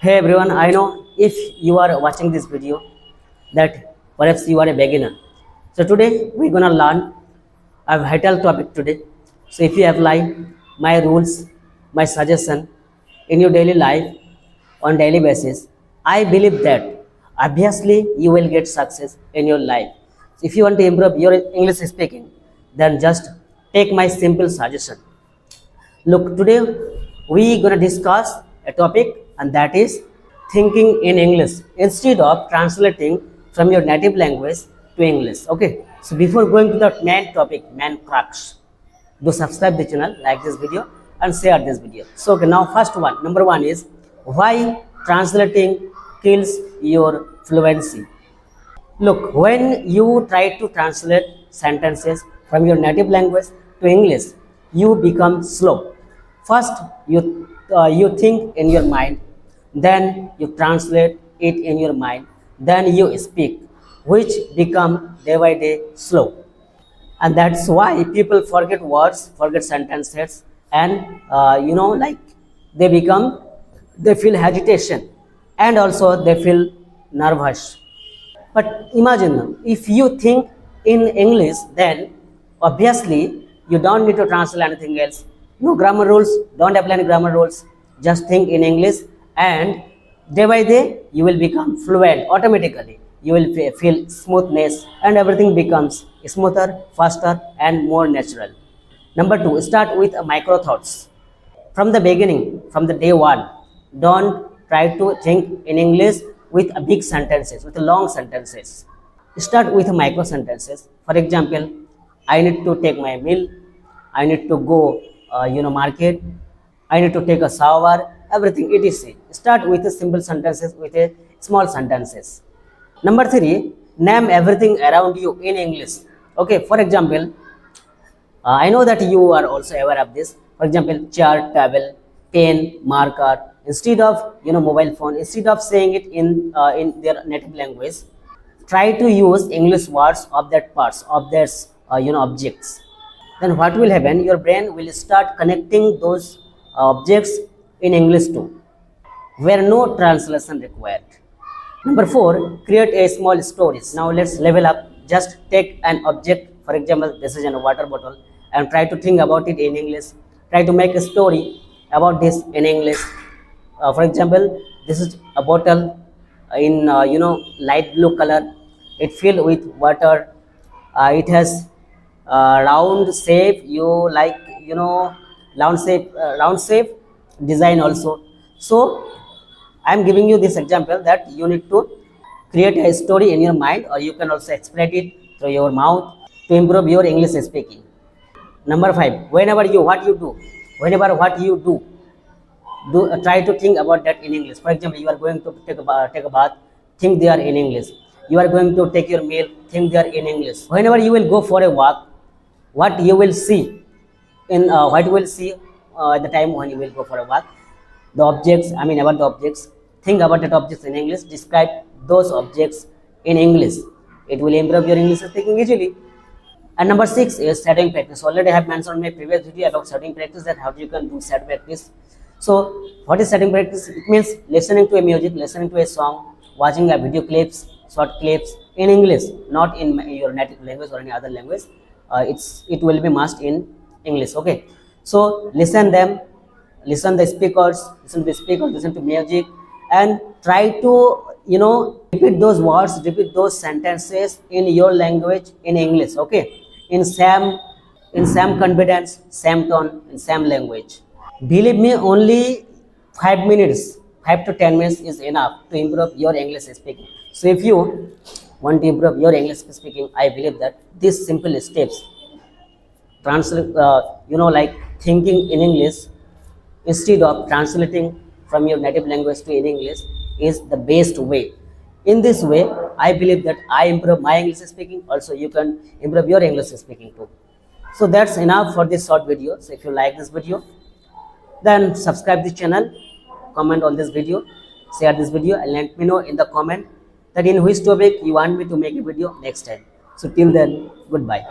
Hey everyone, I know if you are watching this video that perhaps you are a beginner. So today we're gonna learn a vital topic today. So if you apply my rules, my suggestion in your daily life on daily basis, I believe that obviously you will get success in your life. So if you want to improve your English speaking, then just take my simple suggestion. Look, today we gonna discuss a topic, and that is thinking in English instead of translating from your native language to English. Okay. So before going to the main topic, main crux, do subscribe the channel, like this video, and share this video. So okay, now first one, number one is why translating kills your fluency. Look, when you try to translate sentences from your native language to English, you become slow. First, you think in your mind, then you translate it in your mind, then you speak, which become day by day slow. And that's why people forget words, forget sentences, and like they feel agitation, and also they feel nervous. But imagine if you think in English, then obviously you don't need to translate anything else. No grammar rules, don't apply any grammar rules. Just think in English, and day by day you will become fluent automatically. You will feel smoothness, and everything becomes smoother, faster, and more natural. Number two, start with micro thoughts. From the beginning, from the day one, don't try to think in English with a big sentences, with long sentences. Start with micro sentences. For example, I need to take my meal, I need to go market, I need to take a shower, everything etc. Start with a simple sentences, with a small sentences. Number three, name everything around you in English. Okay, for example, I know that you are also aware of this. For example, chair, table, pen, marker. Instead of mobile phone, instead of saying it in their native language, try to use English words of that parts of their objects. Then what will happen? Your brain will start connecting those objects in English too, where no translation required. Number four, create a small stories. Now let's level up. Just take an object. For example, this is a water bottle, and try to think about it in English. Try to make a story about this in English. For example, this is a bottle in light blue color. It filled with water. It has round shape. Round shape design also. So I am giving you this example that you need to create a story in your mind, or you can also express it through your mouth to improve your English speaking. Number five, whenever what you do, try to think about that in English. For example, you are going to take a bath, think they are in English. You are going to take your meal, think they are in English. Whenever you will go for a walk, what you will see at the time when you will go for a walk, the objects, about the objects, think about that objects in English, describe those objects in English. It will improve your English speaking easily. And number six is shadowing practice. Already I have mentioned in my previous video about shadowing practice, that how you can do shadowing practice. So what is shadowing practice? It means listening to a music, listening to a song, watching a video clips, short clips in English, not in your native language or any other language. It will be must in English. Okay. So listen the speakers, listen to music, and try to repeat those words, repeat those sentences in your language in English. Okay, in same confidence, same tone, in same language. Believe me, only 5 to 10 minutes is enough to improve your English speaking. So if you want to improve your English speaking, I believe that these simple steps, translate like thinking in English instead of translating from your native language to in English, is the best way. In this way, I believe that I improve my English speaking. Also, you can improve your English speaking too. So that's enough for this short video. So if you like this video, then subscribe the channel, comment on this video, share this video, and let me know in the comment that in which topic you want me to make a video next time. So till then, goodbye.